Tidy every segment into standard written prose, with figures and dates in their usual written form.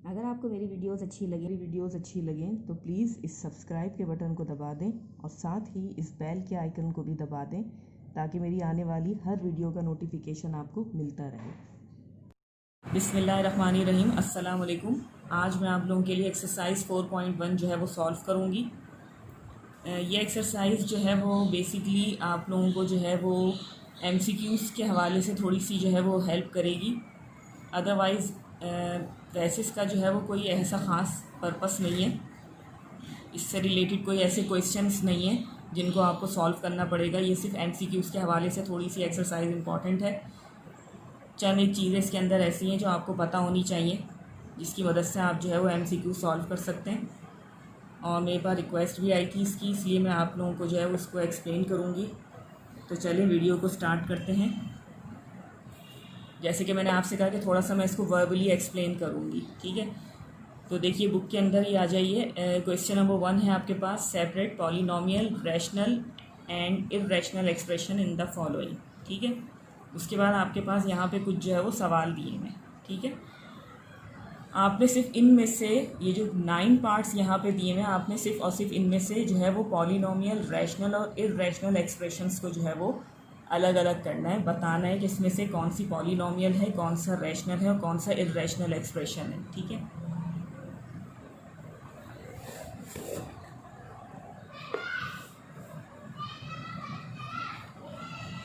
अगर आपको मेरी वीडियोस अच्छी लगें तो प्लीज़ इस सब्सक्राइब के बटन को दबा दें और साथ ही इस बेल के आइकन को भी दबा दें ताकि मेरी आने वाली हर वीडियो का नोटिफिकेशन आपको मिलता रहे। बिस्मिल्लाहिर्रहमानिर्रहीम, अस्सलाम वालेकुम। आज मैं आप लोगों के लिए एक्सरसाइज 4.1 जो है वो सॉल्व करूँगी। ये एक्सरसाइज जो है वो बेसिकली आप लोगों को जो है वो MCQs के हवाले से थोड़ी सी जो है वो हेल्प करेगी। अदरवाइज़ वैसे इसका जो है वो कोई ऐसा ख़ास पर्पस नहीं है, इससे रिलेटेड कोई ऐसे क्वेश्चंस नहीं है जिनको आपको सॉल्व करना पड़ेगा। ये सिर्फ MCQs के हवाले से थोड़ी सी एक्सरसाइज इंपॉर्टेंट है। चंद एक चीज़ें इसके अंदर ऐसी हैं जो आपको पता होनी चाहिए, जिसकी मदद से आप जो है वो MCQ सॉल्व कर सकते हैं। और मेरे पास रिक्वेस्ट भी आई थी इसकी, इसलिए मैं आप लोगों को जो है उसको एक्सप्लेन करूँगी। तो चलिए वीडियो को स्टार्ट करते हैं। जैसे कि मैंने आपसे कहा कि थोड़ा सा मैं इसको वर्बली एक्सप्लेन करूँगी, ठीक है। तो देखिए बुक के अंदर ही आ जाइए। क्वेश्चन नंबर 1 है आपके पास, separate polynomial rational and irrational expression in the following, ठीक है। उसके बाद आपके पास यहाँ पे कुछ जो है वो सवाल दिए हैं, ठीक है। आपने सिर्फ इनमें से ये जो 9 पार्ट्स यहाँ पे दिए हैं, आपने सिर्फ और सिर्फ इनमें से जो है वो पॉलिनोमियल रैशनल और इर्रेशनल एक्सप्रेशंस को जो है वो अलग अलग करना है, बताना है कि इसमें से कौन सी पॉलिनोमियल है, कौन सा रैशनल है और कौन सा इर्रेशनल एक्सप्रेशन है, ठीक है।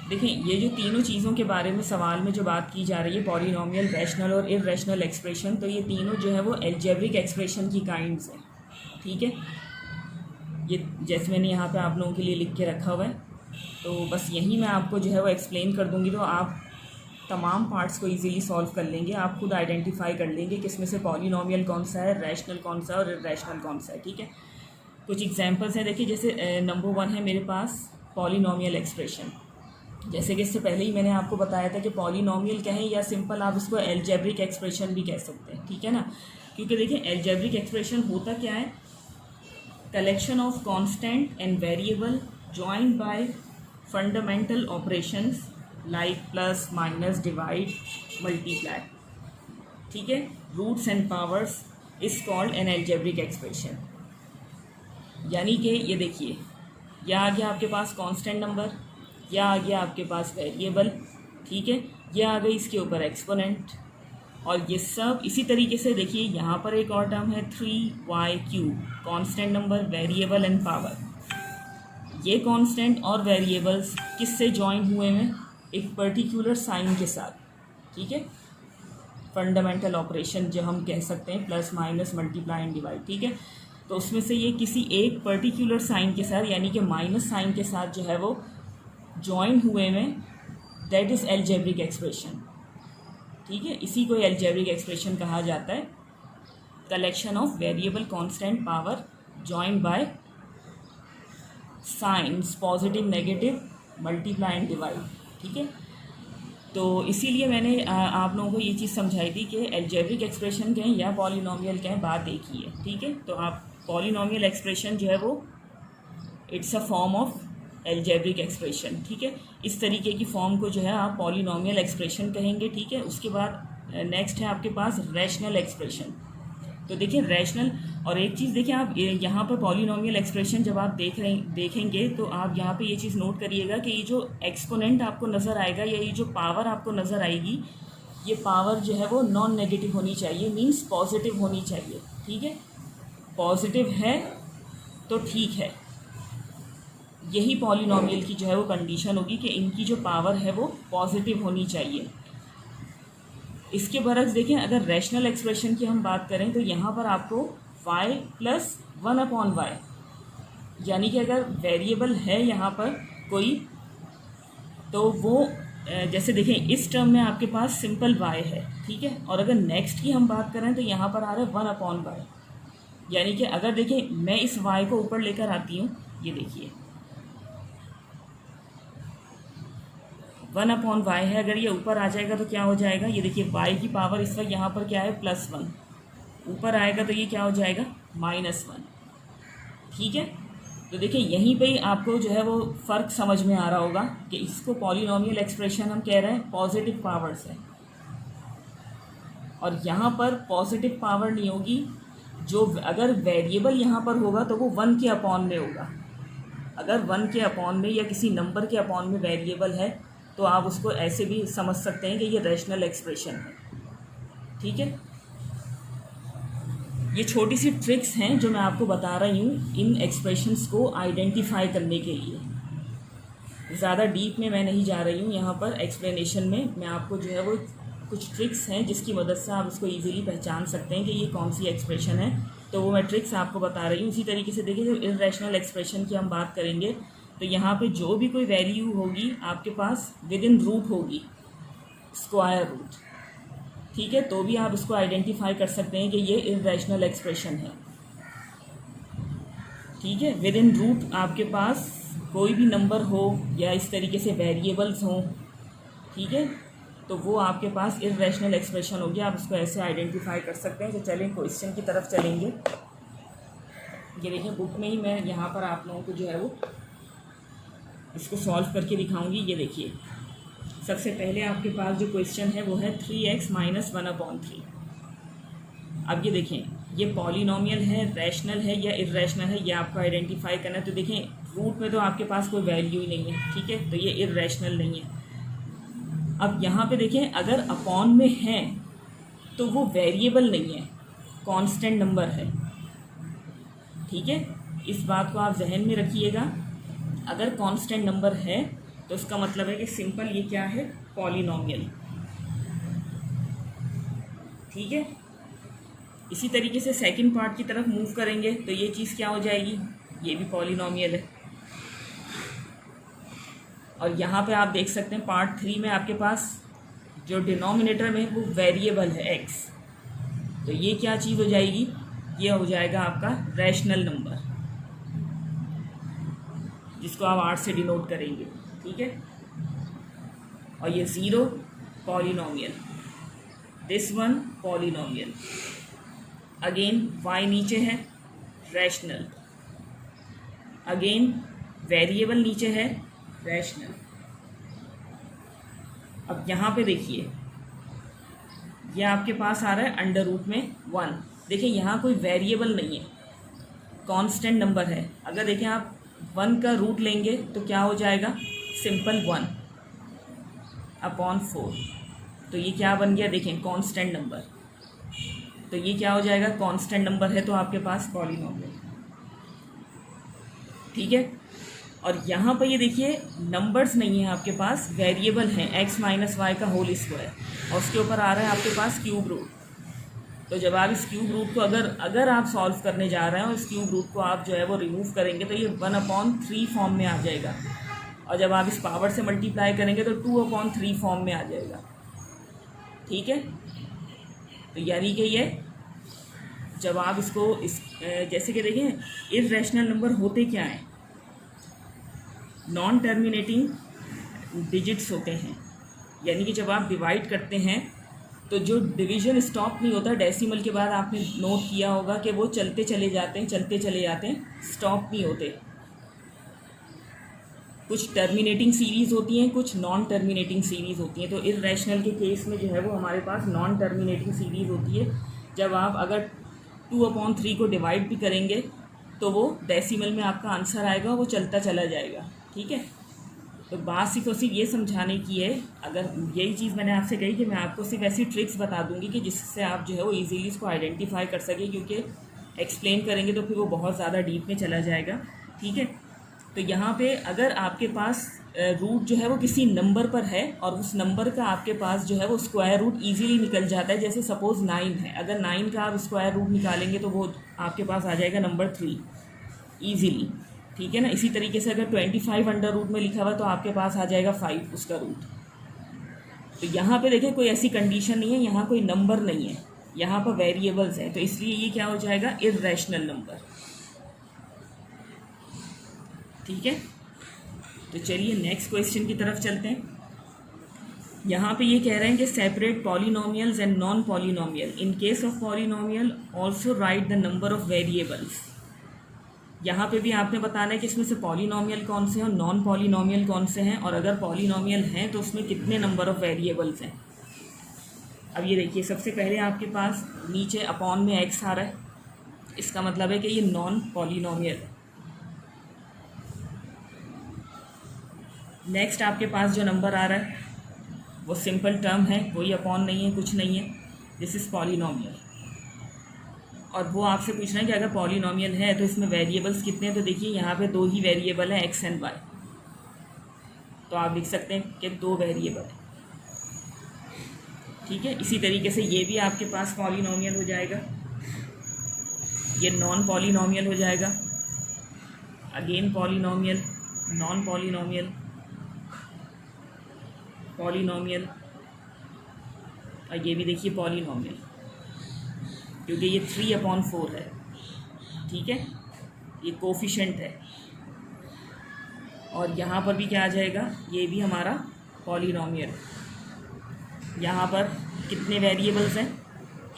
देखिए ये जो तीनों चीज़ों के बारे में सवाल में जो बात की जा रही है, पॉलिनोमियल, रैशनल और इर्रेशनल एक्सप्रेशन, तो ये तीनों जो है वो अलजेब्रिक एक्सप्रेशन की काइंड्स हैं, ठीक है। ये जैसे मैंने यहाँ पे आप लोगों के लिए लिख के रखा हुआ है, तो बस यही मैं आपको जो है वो एक्सप्लेन कर दूँगी, तो आप तमाम पार्ट्स को इजीली सॉल्व कर लेंगे। आप खुद आइडेंटिफाई कर लेंगे कि इसमें से पॉलिनोमियल कौन सा है, रैशनल कौन सा है और इर्रेशनल कौन सा है, ठीक है। कुछ एग्जांपल्स हैं, देखिए जैसे नंबर 1 है मेरे पास पॉलिनोमियल एक्सप्रेशन। जैसे कि इससे पहले ही मैंने आपको बताया था कि पॉलिनोमियल कहें या सिंपल आप इसको अलजेब्रिक एक्सप्रेशन भी कह सकते हैं, ठीक है ना। क्योंकि देखिए अलजेब्रिक एक्सप्रेशन होता क्या है, collection of constant and variable joined by fundamental operations like plus, minus, divide, multiply, ठीक है। Roots and powers is called an algebraic expression. यानी कि ये देखिए, यह आ गया आपके पास कांस्टेंट नंबर, यह आ गया आपके पास वेरिएबल, ठीक है, यह आ गई इसके ऊपर एक्सपोनेंट, और ये सब इसी तरीके से देखिए यहाँ पर एक और टर्म है 3y3, constant number, variable and power. ये कांस्टेंट और वेरिएबल्स किससे ज्वाइन हुए हैं, एक पर्टिकुलर साइन के साथ, ठीक है। फंडामेंटल ऑपरेशन जो हम कह सकते हैं, plus, minus, multiply and divide, ठीक है। तो उसमें से ये किसी एक पर्टिकुलर साइन के साथ, यानी कि माइनस साइन के साथ जो है वो ज्वाइन हुए में, दैट इज़ अलजेब्रिक एक्सप्रेशन, ठीक है। इसी को अलजेब्रिक एक्सप्रेशन कहा जाता है, collection of variable, constant, power joined by science positive, negative, multiply and divide, ठीक है। तो इसीलिए मैंने आप लोगों को ये चीज़ समझाई थी कि अलजेब्रिक एक्सप्रेशन कहें या पॉलिनोमियल कहें, बात एक ही है, ठीक है। तो आप पॉलिनोमियल एक्सप्रेशन जो है वो it's a form of algebraic expression, ठीक है। इस तरीके की फॉर्म को जो है आप पॉलिनोमियल एक्सप्रेशन कहेंगे, ठीक है। उसके बाद नेक्स्ट है आपके पास रैशनल एक्सप्रेशन। तो देखिए रैशनल, और एक चीज़ देखिए आप यहाँ पर पॉलिनोमियल एक्सप्रेशन जब आप देखेंगे तो आप यहाँ पे ये चीज़ नोट करिएगा कि ये जो एक्सपोनेंट आपको नज़र आएगा या ये जो पावर आपको नज़र आएगी, ये पावर जो है वो नॉन नेगेटिव होनी चाहिए, मीन्स पॉजिटिव होनी चाहिए, ठीक है। पॉजिटिव है तो ठीक है, यही पॉलिनोमियल की जो है वो कंडीशन होगी कि इनकी जो पावर है वो पॉजिटिव होनी चाहिए। इसके बरक्स देखें, अगर रैशनल एक्सप्रेशन की हम बात करें तो यहाँ पर आपको y प्लस 1/y, यानी कि अगर वेरिएबल है यहाँ पर कोई, तो वो जैसे देखें इस टर्म में आपके पास सिंपल y है, ठीक है। और अगर नेक्स्ट की हम बात करें तो यहाँ पर आ रहा है 1/y, यानी कि अगर देखें मैं इस y को ऊपर लेकर आती हूँ, ये देखिए 1/y है, अगर ये ऊपर आ जाएगा तो क्या हो जाएगा, ये देखिए y की पावर इस वक्त यहाँ पर क्या है, +1, ऊपर आएगा तो ये क्या हो जाएगा, -1, ठीक है। तो देखिए यहीं पे ही आपको जो है वो फ़र्क समझ में आ रहा होगा कि इसको पॉलिनोमियल एक्सप्रेशन हम कह रहे हैं पॉजिटिव पावर से, और यहाँ पर पॉजिटिव पावर नहीं होगी। जो अगर वेरिएबल यहाँ पर होगा तो वो 1 के अपॉन में होगा। अगर 1 के अपॉन में या किसी नंबर के अपॉन में वेरिएबल है तो आप उसको ऐसे भी समझ सकते हैं कि ये रैशनल एक्सप्रेशन है। ठीक है, ये छोटी सी ट्रिक्स हैं जो मैं आपको बता रही हूँ इन एक्सप्रेशंस को आइडेंटिफाई करने के लिए। ज़्यादा डीप में मैं नहीं जा रही हूँ यहाँ पर एक्सप्लेनेशन में। मैं आपको जो है वो कुछ ट्रिक्स हैं जिसकी मदद से आप इसको इजीली पहचान सकते हैं कि ये कौन सी एक्सप्रेशन है, तो वो मैं ट्रिक्स आपको बता रही हूँ। इसी तरीके से देखिए, जब इर्रेशनल एक्सप्रेशन की हम बात करेंगे तो यहाँ पे जो भी कोई वैल्यू होगी आपके पास विद इन रूट होगी, स्क्वायर रूट। ठीक है, तो भी आप इसको आइडेंटिफाई कर सकते हैं कि ये इर्रेशनल एक्सप्रेशन है। ठीक है, विद इन रूट आपके पास कोई भी नंबर हो या इस तरीके से वेरिएबल्स हों, ठीक है, तो वो आपके पास इर्रेशनल एक्सप्रेशन होगी। आप इसको ऐसे आइडेंटिफाई कर सकते हैं। तो चलें क्वेश्चन की तरफ चलेंगे। ये देखिए, बुक में ही मैं यहाँ पर आप लोगों को जो है वो इसको सॉल्व करके दिखाऊंगी। ये देखिए, सबसे पहले आपके पास जो क्वेश्चन है वो है 3x - 1/3। अब ये देखें, ये पॉलिनोमियल है, रैशनल है या इर्रेशनल है, ये आपको आइडेंटिफाई करना है। तो देखें, रूट में तो आपके पास कोई वैल्यू ही नहीं है, ठीक है, तो ये इर्रेशनल नहीं है। अब यहाँ पे देखें, अगर अपॉन में है तो वो वेरिएबल नहीं है, कांस्टेंट नंबर है। ठीक है, इस बात को आप जहन में रखिएगा। अगर कांस्टेंट नंबर है तो उसका मतलब है कि सिंपल ये क्या है, पॉलिनोमियल। ठीक है, इसी तरीके से सेकंड पार्ट की तरफ मूव करेंगे तो ये चीज़ क्या हो जाएगी, ये भी पॉलिनोमियल है। और यहाँ पे आप देख सकते हैं पार्ट 3 में आपके पास जो डिनोमिनेटर में वो वेरिएबल है x, तो ये क्या चीज़ हो जाएगी, ये हो जाएगा आपका रैशनल नंबर, जिसको आप 8 से डिनोट करेंगे। ठीक है, और ये 0 polynomial, this one polynomial. Again y नीचे है, रैशनल। अगेन वेरिएबल नीचे है, रैशनल। अब यहाँ पे देखिए, ये आपके पास आ रहा है अंडर रूट में 1। देखिए, यहाँ कोई वेरिएबल नहीं है, कांस्टेंट नंबर है। अगर देखें आप 1 का रूट लेंगे तो क्या हो जाएगा, सिंपल 1/4। तो ये क्या बन गया, देखें, कांस्टेंट नंबर। तो ये क्या हो जाएगा, कांस्टेंट नंबर है तो आपके पास पॉलिनोमियल। ठीक है, और यहाँ पर ये देखिए, नंबर्स नहीं है आपके पास, वेरिएबल हैं, x - y का होल स्क्वायर, और उसके ऊपर आ रहा है आपके पास क्यूब रूट। तो जब आप इस क्यूब रूट को अगर आप सॉल्व करने जा रहे हैं और इस क्यूब रूट को आप जो है वो रिमूव करेंगे तो ये 1/3 फॉर्म में आ जाएगा, और जब आप इस पावर से मल्टीप्लाई करेंगे तो 2/3 फॉर्म में आ जाएगा। ठीक है, तो यानी कि ये जब आप इसको जैसे कि देखें, इर्रेशनल नंबर होते क्या हैं, नॉन टर्मिनेटिंग डिजिट्स होते हैं। यानी कि जब आप डिवाइड करते हैं तो जो डिवीजन स्टॉप नहीं होता, डेसिमल के बाद आपने नोट किया होगा कि वो चलते चले जाते हैं, स्टॉप नहीं होते। कुछ टर्मिनेटिंग सीरीज़ होती हैं, कुछ नॉन टर्मिनेटिंग सीरीज़ होती हैं। तो इर्रेशनल के केस में जो है वो हमारे पास नॉन टर्मिनेटिंग सीरीज़ होती है। जब आप अगर 2/3 को डिवाइड भी करेंगे तो वो डेसिमल में आपका आंसर आएगा, वो चलता चला जाएगा। ठीक है, तो बात सिर्फ ये समझाने की है। अगर यही चीज़ मैंने आपसे कही कि मैं आपको सिर्फ ऐसी ट्रिक्स बता दूंगी कि जिससे आप जो है वो इजीली इसको आइडेंटिफाई कर सकें, क्योंकि एक्सप्लेन करेंगे तो फिर वो बहुत ज़्यादा डीप में चला जाएगा। ठीक है, तो यहाँ पे अगर आपके पास रूट जो है वो किसी नंबर पर है और उस नंबर का आपके पास जो है वो स्क्वायर रूट ईजीली निकल जाता है, जैसे सपोज़ 9 है, अगर 9 का आप स्क्वायर रूट निकालेंगे तो वो आपके पास आ जाएगा नंबर 3 ईजीली। ठीक है ना, इसी तरीके से अगर 25 अंडर रूट में लिखा हुआ तो आपके पास आ जाएगा 5 उसका रूट। तो यहाँ पे देखिए, कोई ऐसी कंडीशन नहीं है, यहाँ कोई नंबर नहीं है, यहाँ पर वेरिएबल्स हैं, तो इसलिए ये क्या हो जाएगा, इर्रेशनल नंबर। ठीक है, तो चलिए नेक्स्ट क्वेश्चन की तरफ चलते हैं। यहाँ पे ये कह रहे हैं कि separate polynomials and non polynomial. In case of polynomial also right the number of variables. यहाँ पे भी आपने बताना है कि इसमें से पॉलिनोमियल कौन से हैं और नॉन पॉलिनोमियल कौन से हैं, और अगर पॉलिनोमियल हैं तो उसमें कितने नंबर ऑफ वेरिएबल्स हैं। अब ये देखिए, सबसे पहले आपके पास नीचे अपॉन में एक्स आ रहा है, इसका मतलब है कि ये नॉन पॉलिनोमियल है। नेक्स्ट आपके पास जो नंबर आ रहा है वो सिंपल टर्म है, कोई अपॉन नहीं है, कुछ नहीं है, दिस इज़ पॉलिनोमियल। और वो आपसे पूछ रहे हैं कि अगर पॉलिनोमियल है तो इसमें वेरिएबल्स कितने हैं, तो देखिए यहाँ पे 2 ही वेरिएबल है, एक्स एंड वाई, तो आप लिख सकते हैं कि 2 वेरिएबल है। ठीक है, इसी तरीके से ये भी आपके पास पॉलिनोमियल हो जाएगा, ये नॉन पॉलिनोमियल हो जाएगा, again polynomial, non polynomial, polynomial, और ये भी देखिए पॉलिनोमियल, क्योंकि ये 3/4 है। ठीक है, ये कोफिशेंट है। और यहाँ पर भी क्या आ जाएगा, ये भी हमारा पॉलिनोमियल। यहाँ पर कितने वेरिएबल्स हैं,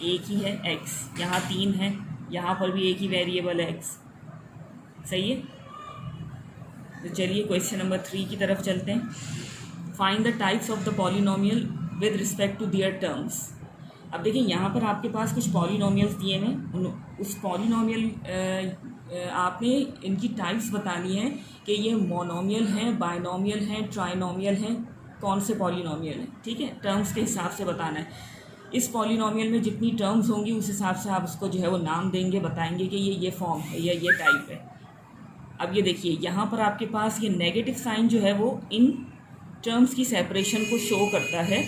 एक ही है एक्स, यहाँ 3 है, यहाँ पर भी एक ही वेरिएबल है एक्स। सही है, तो चलिए क्वेश्चन नंबर 3 की तरफ चलते हैं। Find the types of the polynomial with respect to their terms. अब देखिए, यहाँ पर आपके पास कुछ पॉलिनोमियल्स दिए हैं, उस पॉलिनोमियल आपने इनकी टाइप्स बतानी है कि ये मोनोमियल हैं, बाइनोमियल हैं, ट्राइनोमियल हैं, कौन से पॉलिनोमियल हैं। ठीक है, टर्म्स के हिसाब से बताना है। इस पॉलिनोमियल में जितनी टर्म्स होंगी उस हिसाब से आप उसको जो है वो नाम देंगे, बताएंगे कि ये फॉर्म है या ये टाइप है। अब ये देखिए, यहाँ पर आपके पास ये नेगेटिव साइन जो है वो इन टर्म्स की सेपरेशन को शो करता है।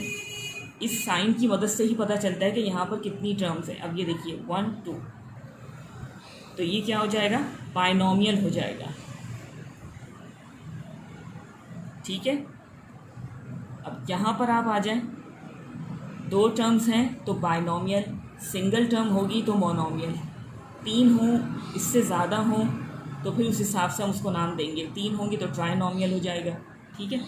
इस साइन की मदद से ही पता चलता है कि यहाँ पर कितनी टर्म्स है। अब ये देखिए 1 2, तो ये क्या हो जाएगा, बाइनोमियल हो जाएगा। ठीक है, अब यहाँ पर आप आ जाएं, 2 टर्म्स हैं तो बाइनोमियल, सिंगल टर्म होगी तो मोनोमियल, 3 हों, इससे ज़्यादा हों तो फिर उस हिसाब से हम उसको नाम देंगे, 3 होंगी तो ट्राइनोमियल हो जाएगा। ठीक है,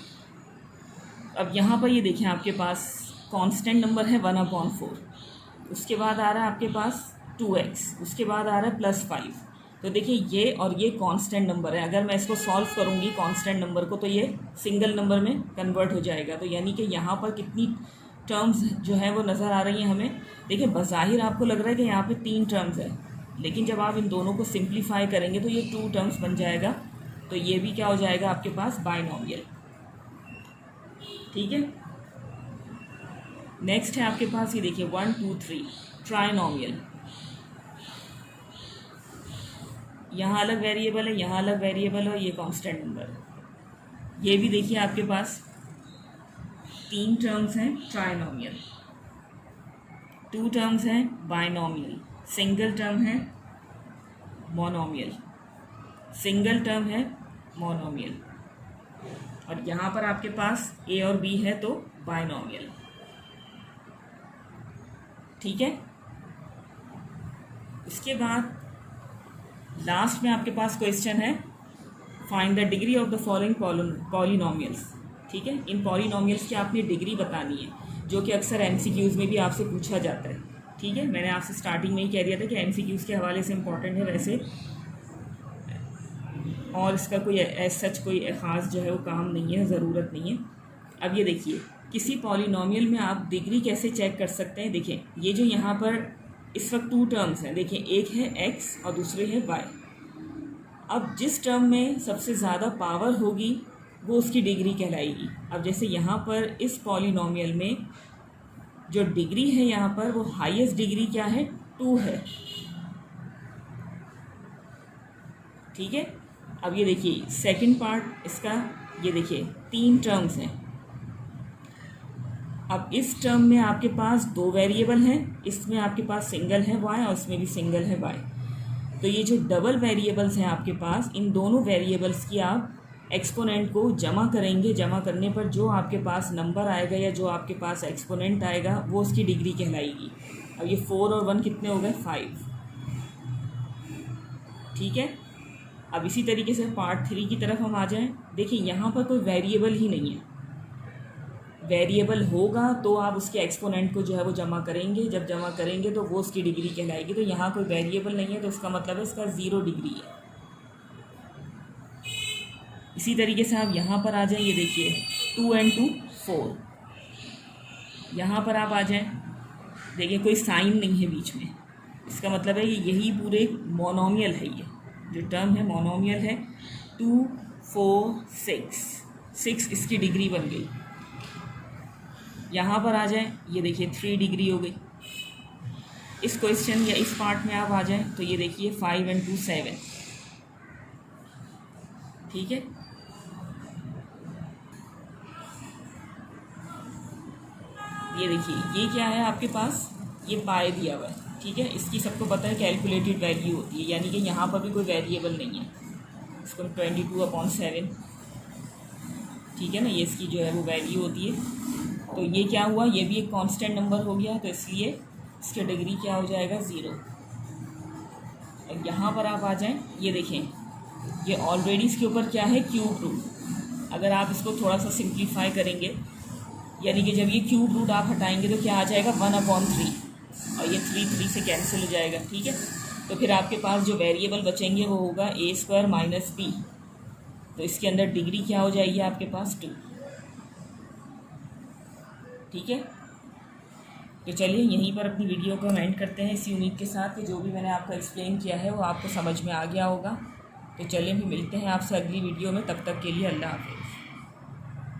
अब यहाँ पर ये देखें, आपके पास कांस्टेंट नंबर है 1/4, उसके बाद आ रहा है आपके पास 2x, उसके बाद आ रहा है +5। तो देखिए, ये और ये कांस्टेंट नंबर है, अगर मैं इसको सॉल्व करूँगी कांस्टेंट नंबर को तो ये सिंगल नंबर में कन्वर्ट हो जाएगा। तो यानी कि यहाँ पर कितनी टर्म्स जो है वो नज़र आ रही हैं हमें। देखिए, बज़ाहिर आपको लग रहा है कि यहाँ पे 3 टर्म्स है, लेकिन जब आप इन दोनों को सिंप्लीफाई करेंगे तो ये 2 टर्म्स बन जाएगा। तो ये भी क्या हो जाएगा आपके पास, बाइनोमियल। ठीक है, नेक्स्ट है आपके पास ये देखिए 1 2 3 ट्राइनोमियल। यहाँ अलग वेरिएबल है, यहाँ अलग वेरिएबल है, ये कांस्टेंट नंबर है। ये भी देखिए आपके पास 3 टर्म्स हैं ट्राइनोमियल, 2 टर्म्स हैं बाइनोमियल, सिंगल टर्म है मोनोमियल, सिंगल टर्म है मोनोमियल, और यहाँ पर आपके पास ए और बी है तो बाइनोमियल। ठीक है, उसके बाद लास्ट में आपके पास क्वेश्चन है, find the degree of the following polynomials. ठीक है, इन पॉलिनोमियल्स की आपने डिग्री बतानी है, जो कि अक्सर एमसीक्यूज़ में भी आपसे पूछा जाता है। ठीक है, मैंने आपसे स्टार्टिंग में ही कह दिया था कि एमसीक्यूज़ के हवाले से इम्पॉर्टेंट है वैसे, और इसका कोई सच कोई ख़ास जो है वो काम नहीं है, ज़रूरत नहीं है। अब ये देखिए, किसी पॉलिनोमियल में आप डिग्री कैसे चेक कर सकते हैं। देखिए, ये जो यहाँ पर इस वक्त 2 टर्म्स हैं, देखिए एक है x और दूसरे है y। अब जिस टर्म में सबसे ज़्यादा पावर होगी वो उसकी डिग्री कहलाएगी। अब जैसे यहाँ पर इस पॉलिनोमियल में जो डिग्री है यहाँ पर वो हाईएस्ट डिग्री क्या है, 2 है। ठीक है, अब ये देखिए सेकंड पार्ट इसका, ये देखिए 3 टर्म्स हैं। अब इस टर्म में आपके पास 2 वेरिएबल हैं, इसमें आपके पास सिंगल है y और इसमें भी सिंगल है y। तो ये जो डबल वेरिएबल्स हैं आपके पास, इन दोनों वेरिएबल्स की आप एक्सपोनेंट को जमा करेंगे, जमा करने पर जो आपके पास नंबर आएगा या जो आपके पास एक्सपोनेंट आएगा वो उसकी डिग्री कहलाएगी। अब ये 4 और 1 कितने हो गए, 5। ठीक है, अब इसी तरीके से पार्ट 3 की तरफ हम आ जाएं। देखिए, यहाँ पर कोई वेरिएबल ही नहीं है, वेरिएबल होगा तो आप उसके एक्सपोनेंट को जो है वो जमा करेंगे, जब जमा करेंगे तो वो उसकी डिग्री कहलाएगी। तो यहाँ कोई वेरिएबल नहीं है तो इसका मतलब है इसका 0 डिग्री है। इसी तरीके से आप यहाँ पर आ जाएं, ये देखिए 2 and 2 4। यहाँ पर आप आ जाएं, देखिए कोई साइन नहीं है बीच में, इसका मतलब है कि यही पूरे मोनोमियल है, ये जो टर्म है मोनोमियल है। 2 4 6 इसकी डिग्री बन गई। यहाँ पर आ जाए, ये देखिए 3 डिग्री हो गई। इस क्वेश्चन या इस पार्ट में आप आ जाएं तो ये देखिए 5 and 2 7, ठीक है। ये देखिए ये क्या है आपके पास, ये पाए दिया हुआ है, ठीक है। इसकी सबको पता है कैलकुलेटेड वैल्यू होती है, यानी कि यहाँ पर भी कोई वेरिएबल नहीं है। इसको 22/7, ठीक है ना, ये इसकी जो है वो वैल्यू होती है। तो ये क्या हुआ, ये भी एक कांस्टेंट नंबर हो गया, तो इसलिए इसकी डिग्री क्या हो जाएगा 0। और यहाँ पर आप आ जाएं, ये देखें ये ऑलरेडी इसके ऊपर क्या है क्यूब रूट। अगर आप इसको थोड़ा सा सिंप्लीफाई करेंगे, यानी कि जब ये क्यूब रूट आप हटाएंगे तो क्या आ जाएगा 1/3, और ये 3 से कैंसिल हो जाएगा, ठीक है। तो फिर आपके पास जो वेरिएबल बचेंगे वो होगा a² - b। तो इसके अंदर डिग्री क्या हो जाएगी आपके पास 2, ठीक है। तो चलिए यहीं पर अपनी वीडियो को एंड करते हैं, इसी उम्मीद के साथ कि जो भी मैंने आपको एक्सप्लेन किया है वो आपको समझ में आ गया होगा। तो चलिए भी मिलते हैं आपसे अगली वीडियो में, तब तक के लिए अल्लाह हाफ़िज़।